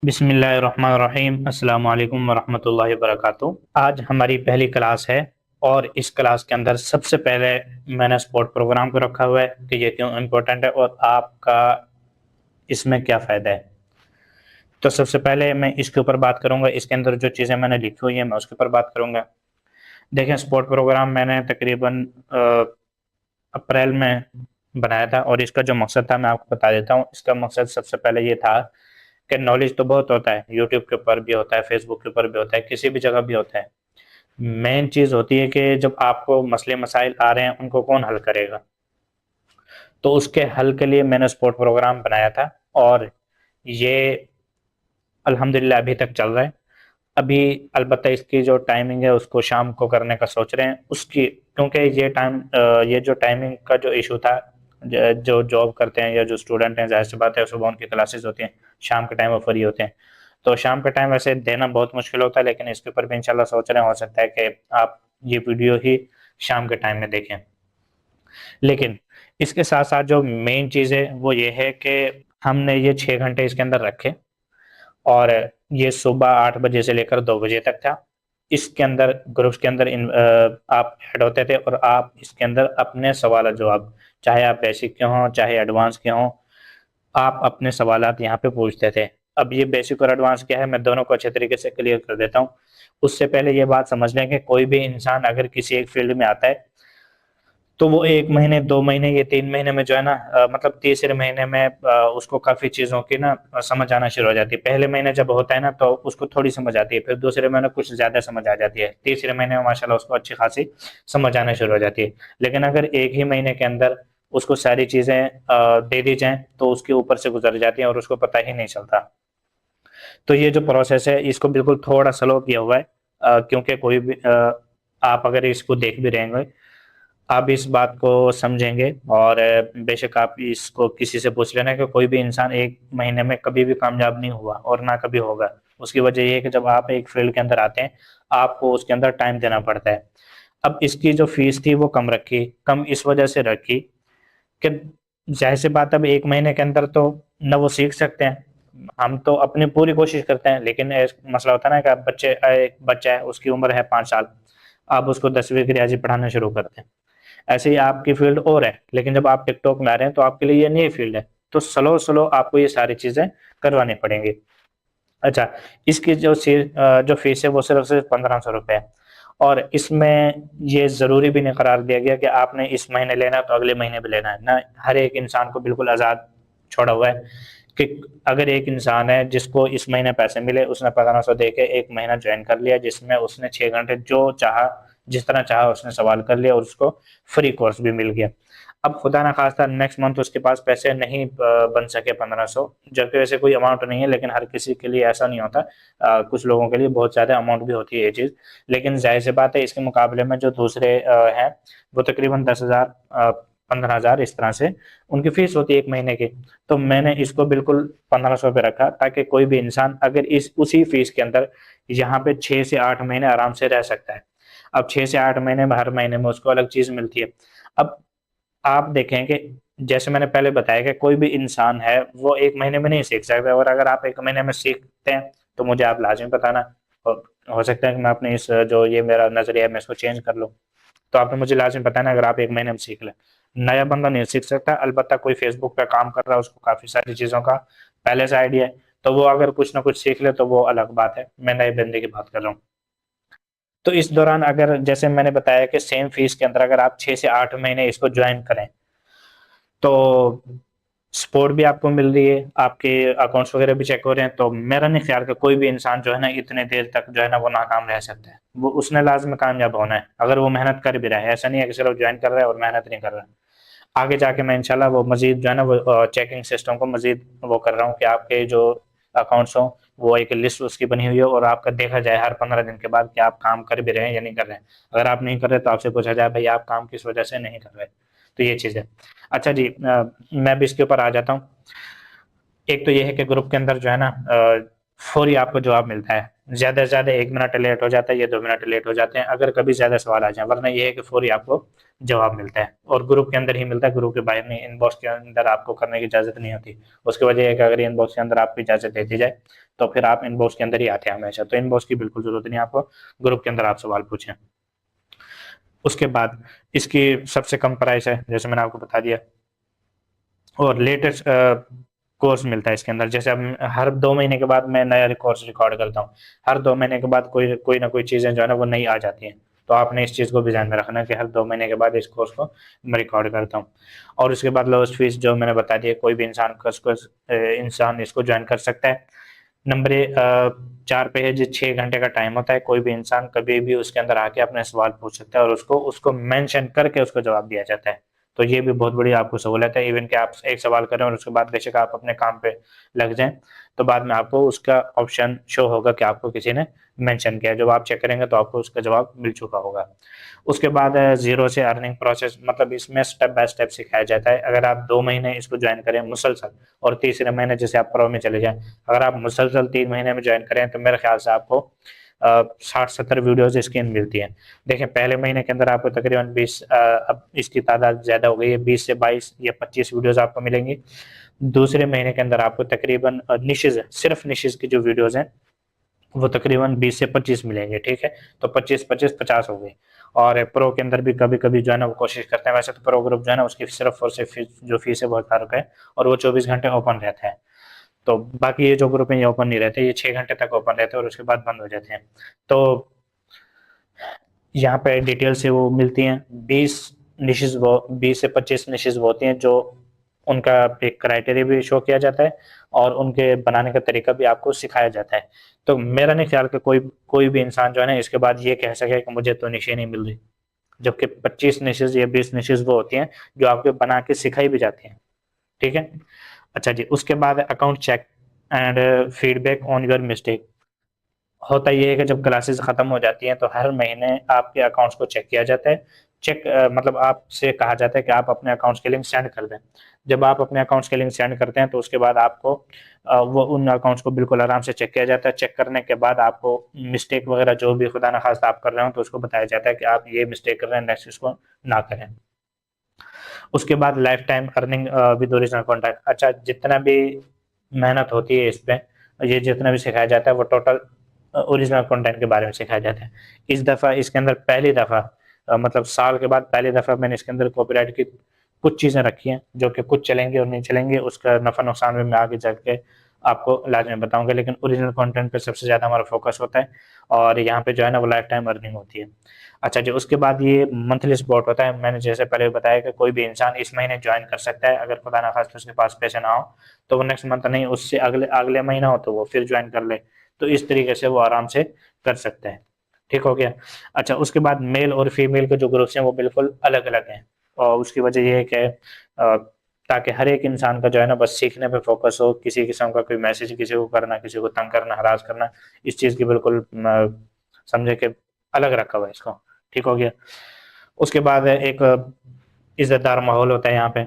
बिस्मिल्लाहिर्रहमानिर्रहीम। अस्सलाम वालेकुम वरहमतुल्लाहि वबरकातुहू। आज हमारी पहली क्लास है और इस क्लास के अंदर सबसे पहले मैंने स्पोर्ट प्रोग्राम को रखा हुआ है कि ये क्यों इम्पोर्टेंट है और आपका इसमें क्या फ़ायदा है। तो सबसे पहले मैं इसके ऊपर बात करूंगा, इसके अंदर जो चीज़ें मैंने लिखी हुई हैं मैं उसके ऊपर बात करूंगा। देखें, स्पोर्ट प्रोग्राम मैंने तकरीबन अप्रैल में बनाया था और इसका जो मकसद था मैं आपको बता देता हूँ। इसका मकसद सबसे पहले ये था कि नॉलेज तो बहुत होता है, यूट्यूब के ऊपर भी होता है, फेसबुक के ऊपर भी होता है, किसी भी जगह भी होता है। मेन चीज़ होती है कि जब आपको मसले मसाइल आ रहे हैं उनको कौन हल करेगा। तो उसके हल के लिए मैंने स्पोर्ट प्रोग्राम बनाया था और ये अल्हम्दुलिल्लाह अभी तक चल रहा है। अभी अलबत्ता इसकी जो टाइमिंग है उसको शाम को करने का सोच रहे हैं उसकी, क्योंकि ये जो टाइमिंग का जो इशू था, जो जॉब करते हैं या जो स्टूडेंट हैं, जाहिर सी बात है सुबह उनकी क्लासेस होती हैं, शाम के टाइम वो फ्री होते हैं। तो शाम के टाइम वैसे देना बहुत मुश्किल होता है, लेकिन इसके ऊपर भी इंशाल्लाह सोच रहे हैं, हो सकता है कि आप ये वीडियो ही शाम के टाइम में देखें। लेकिन इसके साथ साथ जो मेन चीज़ है वो ये है कि हमने ये 6 घंटे इसके अंदर रखे और ये सुबह 8 बजे से लेकर 2 बजे तक था। इसके अंदर ग्रुप्स के अंदर आप ऐड होते थे और आप इसके अंदर अपने सवाल जवाब, चाहे आप बेसिक के हों चाहे एडवांस के हों, आप अपने सवालात यहाँ पे पूछते थे। अब ये बेसिक और एडवांस क्या है मैं दोनों को अच्छे तरीके से क्लियर कर देता हूँ। उससे पहले ये बात समझ लें कि कोई भी इंसान अगर किसी एक फील्ड में आता है तो वो 1 महीने 2 महीने या 3 महीने में जो है ना, मतलब तीसरे महीने में उसको काफ़ी चीज़ों की ना समझ आना शुरू हो जाती है। पहले महीने जब होता है ना तो उसको थोड़ी समझ आती है, फिर दूसरे महीने कुछ ज़्यादा समझ आ जाती है, तीसरे महीने में माशाल्लाह उसको अच्छी खासी समझ आना शुरू हो जाती है। लेकिन अगर एक ही महीने के अंदर उसको सारी चीज़ें दे दी जाएँ तो उसके ऊपर से गुजर जाती हैं और उसको पता ही नहीं चलता। तो ये जो प्रोसेस है इसको बिल्कुल थोड़ा स्लो किया हुआ है, क्योंकि कोई भी आप अगर इसको देख भी रहे होंगे आप इस बात को समझेंगे और बेशक आप इसको किसी से पूछ लेना कि कोई भी इंसान 1 महीने में कभी भी कामयाब नहीं हुआ और ना कभी होगा। उसकी वजह ये है कि जब आप एक फील्ड के अंदर आते हैं आपको उसके अंदर टाइम देना पड़ता है। अब इसकी जो फीस थी वो कम रखी, कम इस वजह से रखी कि जाहिर सी बात, अब 1 महीने के अंदर तो न वो सीख सकते हैं। हम तो अपनी पूरी कोशिश करते हैं, लेकिन मसला होता है ना कि अब एक बच्चा है उसकी उम्र है 5 साल, आप उसको 10वीं की रियाजी पढ़ाना शुरू करते हैं। ऐसे ही आपकी फील्ड और है, लेकिन जब आप टिकटॉक में आ रहे हैं तो आपके लिए ये नई फील्ड है, तो स्लो स्लो आपको ये सारी चीजें करवानी पड़ेंगी। अच्छा, इसकी जो फीस है वो सिर्फ सिर्फ 1500 रुपये है और इसमें ये ज़रूरी भी नहीं करार दिया गया कि आपने इस महीने लेना है तो अगले महीने भी लेना है ना। हर एक इंसान को बिल्कुल आज़ाद छोड़ा हुआ है कि अगर एक इंसान है जिसको इस महीने पैसे मिले, उसने 1500 दे के 1 महीना ज्वाइन कर लिया जिसमें उसने 6 घंटे जो चाहा जिस तरह चाहा उसने सवाल कर लिया और उसको फ्री कोर्स भी मिल गया। अब खुदा ना खास्ता नेक्स्ट मंथ उसके पास पैसे नहीं बन सके 1500, जबकि वैसे कोई अमाउंट नहीं है, लेकिन हर किसी के लिए ऐसा नहीं होता। कुछ लोगों के लिए बहुत ज़्यादा अमाउंट भी होती है ये चीज़। लेकिन जाहिर सी बात है इसके मुकाबले में जो दूसरे हैं वो तकरीबन 10,000 15,000 इस तरह से उनकी फीस होती है 1 महीने की। तो मैंने इसको बिल्कुल 1500 पे रखा ताकि कोई भी इंसान अगर इस उसी फीस के अंदर यहाँ पे 6 से 8 महीने आराम से रह सकता है। अब 6 से 8 महीने में हर महीने में उसको अलग चीज़ मिलती है। अब आप देखें कि जैसे मैंने पहले बताया कि कोई भी इंसान है वो 1 महीने में नहीं सीख सकता, और अगर आप 1 महीने में सीखते हैं तो मुझे आप लाजिम बताना। और हो सकता है कि मैं अपने इस जो ये मेरा नजरिया है मैं इसको चेंज कर लूँ। तो आपने मुझे लाजिम बताना अगर आप 1 महीने में सीख लें। नया बंदा नहीं सीख सकता, अलबत्ता कोई फेसबुक पे काम कर रहा है उसको काफ़ी सारी चीज़ों का पहले से आइडिया है, तो वो अगर कुछ ना कुछ सीख ले तो वो अलग बात है। मैं नए बंदे की बात कर रहा हूँ। तो इस दौरान अगर जैसे मैंने बताया कि सेम फीस के अंदर अगर आप 6 से 8 महीने इसको ज्वाइन करें तो सपोर्ट भी आपको मिल रही है, आपके अकाउंट्स वगैरह भी चेक हो रहे हैं, तो मेरा नहीं ख्याल कि कोई भी इंसान जो है ना इतने देर तक जो है ना वो नाकाम रह सकता है। वो उसने लाजमी कामयाब होना है अगर वो मेहनत कर भी रहा है। ऐसा नहीं है कि सिर्फ ज्वाइन कर रहा है और मेहनत नहीं कर रहा है। आगे जाके मैं इंशाल्लाह वो मजीद जो है ना वो चेकिंग सिस्टम को मजीद वो कर रहा हूँ कि आपके जो अकाउंट्स हों वो एक लिस्ट उसकी बनी हुई है और आपका देखा जाए हर 15 दिन के बाद कि आप काम कर भी रहे हैं या नहीं कर रहे हैं। अगर आप नहीं कर रहे तो आपसे पूछा जाए भाई आप काम किस वजह से नहीं कर रहे। तो ये चीज़ है। अच्छा जी, मैं भी इसके ऊपर आ जाता हूँ। एक तो ये है कि ग्रुप के अंदर जो है ना फौरी आपको जवाब मिलता है। ज्यादा से ज्यादा 1 मिनट लेट हो जाता है या 2 मिनट लेट हो जाते हैं अगर कभी ज्यादा सवाल आ जाए, वरना ये है कि फौरी आपको जवाब मिलता है, और ग्रुप के अंदर ही मिलता है, ग्रुप के बाहर नहीं, इनबॉक्स के अंदर आपको करने की इजाजत नहीं होती। उसकी वजह है कि अगर इनबॉक्स के अंदर आपको इजाजत दे दी जाए तो फिर आप इनबॉक्स के अंदर ही आते हैं हमेशा, तो इनबॉक्स की बिल्कुल जरूरत नहीं आपको, ग्रुप के अंदर आप सवाल पूछें। उसके बाद इसकी सबसे कम प्राइस है जैसे मैंने आपको बता दिया, और लेटेस्ट कोर्स मिलता है इसके अंदर। जैसे अब हर 2 महीने के बाद मैं नया कोर्स रिकॉर्ड करता हूँ, हर 2 महीने के बाद कोई कोई ना कोई चीज़ें जो है ना वो नई आ जाती हैं, तो आपने इस चीज़ को भी ध्यान में रखना कि हर 2 महीने के बाद इस कोर्स को मैं रिकॉर्ड करता हूँ। और उसके बाद लोएस्ट फीस जो मैंने बता दिया, कोई भी इंसान इसको ज्वाइन कर सकता है। नंबर 4 पे है जो 6 घंटे का टाइम होता है, कोई भी इंसान कभी भी उसके अंदर आके अपने सवाल पूछ सकता है और उसको उसको मेंशन करके उसको जवाब दिया जाता है। तो ये भी बहुत बड़ी आपको सहूलत है, इवन कि आप एक सवाल करें और उसके बाद बेशक आप अपने काम पे लग जाएं, तो बाद में आपको उसका ऑप्शन शो होगा कि आपको किसी ने मेंशन किया, जब आप चेक करेंगे तो आपको उसका जवाब मिल चुका होगा। उसके बाद जीरो से अर्निंग प्रोसेस, मतलब इसमें स्टेप बाय स्टेप सिखाया जाता है। अगर आप 2 महीने इसको ज्वाइन करें मुसलसल, और तीसरे महीने जैसे आप प्रो में चले जाएं, अगर आप मुसलसल 3 महीने में ज्वाइन करें तो मेरे ख्याल से आपको 60-70 वीडियोज स्क्रीन मिलती है। देखिए पहले महीने के अंदर आपको तकरीबन 20, अब इसकी तादाद ज्यादा हो गई है, 20 से 22 या 25 वीडियोज आपको मिलेंगी। दूसरे महीने के अंदर आपको तकरीबन निशेज, सिर्फ निशेज की जो वीडियोज हैं वो तकरीबन 20 से 25 मिलेंगे, ठीक है। तो 25 25 50 हो गई। और प्रो के अंदर भी कभी कभी जो है ना वो कोशिश करते हैं, वैसे तो प्रो ग्रुप जो है ना उसकी सिर्फ और सिर्फ जो फीस है वो 1000 रुपये है, और वो 24 घंटे ओपन रहता है। तो बाकी ये जो ग्रुप है ये ओपन नहीं रहते, ये 6 घंटे तक ओपन रहते हैं और उसके बाद बंद हो जाते हैं। तो यहाँ पे डिटेल से वो मिलती हैं। 20 से 25 निशेज वो होती हैं जो उनका एक क्राइटेरिया भी शो किया जाता है और उनके बनाने का तरीका भी आपको सिखाया जाता है। तो मेरा नहीं ख्याल कि कोई कोई भी इंसान जो है ना इसके बाद ये कह सके कि मुझे तो निशे नहीं मिल रही, जबकि 25 निशेज या 20 निशेज वो होती हैं जो आपके बना के सिखाई भी जाती हैं, ठीक है। अच्छा जी, उसके बाद account check and feedback on your mistake. होता ये है कि जब क्लासेस खत्म हो जाती हैं तो हर महीने आपके अकाउंट्स को चेक किया जाता है। चेक मतलब आपसे कहा जाता है कि आप अपने अकाउंट्स के लिंक सेंड कर दें। जब आप अपने अकाउंट्स के लिंक सेंड करते हैं तो उसके बाद आपको वो उन अकाउंट्स को बिल्कुल आराम से चेक किया जाता है। चेक करने के बाद आपको मिस्टेक वगैरह जो भी खुदा न खास्ता आप कर रहे हो तो उसको बताया जाता है कि आप ये मिस्टेक कर रहे हैं, नेक्स्ट इसको ना करें। उसके बाद life time earning with original contact. अच्छा, जितना भी मेहनत होती है इस पे, ये जितना भी सिखाया जाता है वो टोटल ओरिजिनल कंटेंट के बारे में सिखाया जाता है। इस दफ़ा इसके अंदर पहली दफ़ा मतलब साल के बाद पहली दफ़ा मैंने इसके अंदर कॉपीराइट की कुछ चीज़ें रखी हैं जो कि कुछ चलेंगी और नहीं चलेंगी, उसका नफ़ा नुकसान भी मैं आगे चल के आपको लाजमी बताऊंगा, लेकिन ओरिजिनल कंटेंट पे सबसे ज़्यादा हमारा फोकस होता है और यहाँ पे जो है ना वो लाइफ टाइम अर्निंग होती है। अच्छा जी, उसके बाद ये मंथली सपोर्ट होता है। मैंने जैसे पहले बताया कि कोई भी इंसान इस महीने ज्वाइन कर सकता है, अगर खुदा ना खास्ता उसके पास पैसे ना हो तो वो नेक्स्ट मंथ नहीं, उससे अगले अगले महीना हो तो वो फिर ज्वाइन कर ले, तो इस तरीके से वो आराम से कर सकते हैं। ठीक हो गया। अच्छा, उसके बाद मेल और फीमेल के जो ग्रुप्स हैं वो बिल्कुल अलग अलग हैं, और उसकी वजह ये है कि ताकि हर एक इंसान का जो है ना बस सीखने पे फोकस हो, किसी किस्म का कोई मैसेज किसी को करना, किसी को तंग करना, हरास करना, इस चीज़ की बिल्कुल समझे कि अलग रखा हुआ है इसको। ठीक हो गया। उसके बाद एक इज्जतदार माहौल होता है यहाँ पे।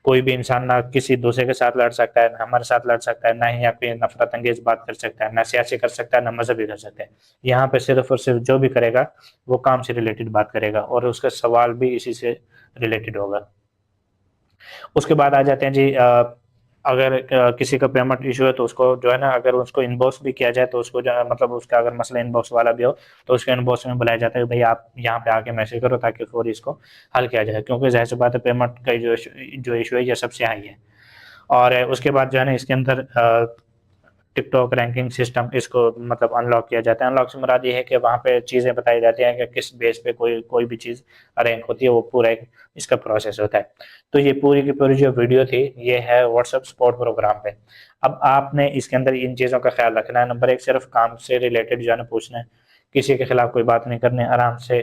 कोई भी इंसान ना किसी दूसरे के साथ लड़ सकता है, ना हमारे साथ लड़ सकता है, ना ही आपकी नफरत अंगेज बात कर सकता है, ना सियासी कर सकता है, ना मजहबी कर सकता है। यहाँ पे सिर्फ और सिर्फ जो भी करेगा वो काम से रिलेटेड बात करेगा और उसका सवाल भी इसी से रिलेटेड होगा। उसके बाद आ जाते हैं जी, अगर किसी का पेमेंट इशू है तो उसको जो है ना अगर उसको इनबॉक्स भी किया जाए तो उसको जो है मतलब उसका अगर मसला इनबॉक्स वाला भी हो तो उसके इनबॉक्स में बुलाया जाता है, भाई आप यहाँ पे आके मैसेज करो ताकि फौरी इसको हल किया जाए, क्योंकि जाहिर सी बात है पेमेंट का जो इशू है ये सबसे हाई है। और उसके बाद जो है ना इसके अंदर टिकटॉक रैंकिंग सिस्टम इसको मतलब अनलॉक किया जाता है। अनलॉक से मुराद ये है कि वहाँ पे चीज़ें बताई जाती हैं कि किस बेस पे कोई कोई भी चीज़ रैंक होती है, वो पूरा एक इसका प्रोसेस होता है। तो ये पूरी की पूरी जो वीडियो थी ये है व्हाट्सएप सपोर्ट प्रोग्राम पे। अब आपने इसके अंदर इन चीज़ों का ख्याल रखना है। नंबर 1, सिर्फ काम से रिलेटेड जो है ना पूछना है, किसी के खिलाफ कोई बात नहीं करनी, आराम से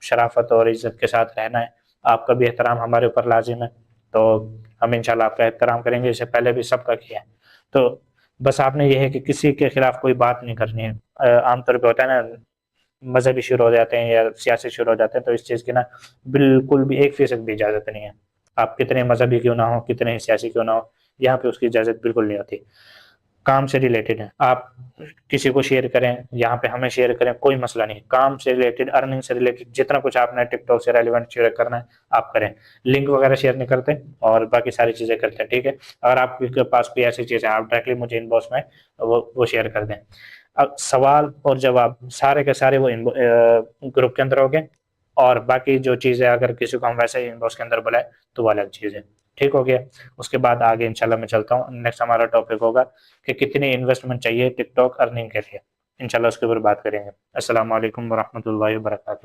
शराफत और इज्जत के साथ रहना है। आपका भी एहतराम हमारे ऊपर लाजिम है, तो हम इंशाल्लाह आपका एहतराम करेंगे, इससे पहले भी सबका किया है। तो बस आपने ये है कि किसी के खिलाफ कोई बात नहीं करनी है। आमतौर पे होता है ना मजहबी शुरू हो जाते हैं या सियासी शुरू हो जाते हैं, तो इस चीज़ की ना बिल्कुल भी 1% भी इजाज़त नहीं है। आप कितने मजहबी क्यों ना हो, कितने ही सियासी क्यों ना हो, यहाँ पे उसकी इजाज़त बिल्कुल नहीं होती। काम से रिलेटेड है। आप किसी को शेयर करें, यहाँ पे हमें शेयर करें, कोई मसला नहीं। काम से रिलेटेड, अर्निंग से रिलेटेड, जितना कुछ आपने टिकटॉक से रेलिवेंट शेयर करना है आप करें। लिंक वगैरह शेयर नहीं करते और बाकी सारी चीजें करते हैं, ठीक है। अगर आपके पास कोई ऐसी चीज है, आप डायरेक्टली मुझे इनबॉक्स में वो शेयर कर दें। अब सवाल और जवाब सारे के सारे वो ग्रुप के अंदर होंगे, और बाकी जो चीज़ है अगर किसी को हम वैसे ही इनबॉक्स के अंदर बुलाए तो वो अलग चीज़ है। ठीक हो गया। उसके बाद आगे इंशाल्लाह मैं चलता हूँ, नेक्स्ट हमारा टॉपिक होगा कि कितनी इन्वेस्टमेंट चाहिए टिकटॉक अर्निंग के लिए। इंशाल्लाह उसके ऊपर बात करेंगे। अस्सलाम वालेकुम वरहमतुल्लाहि वबरकातुहू।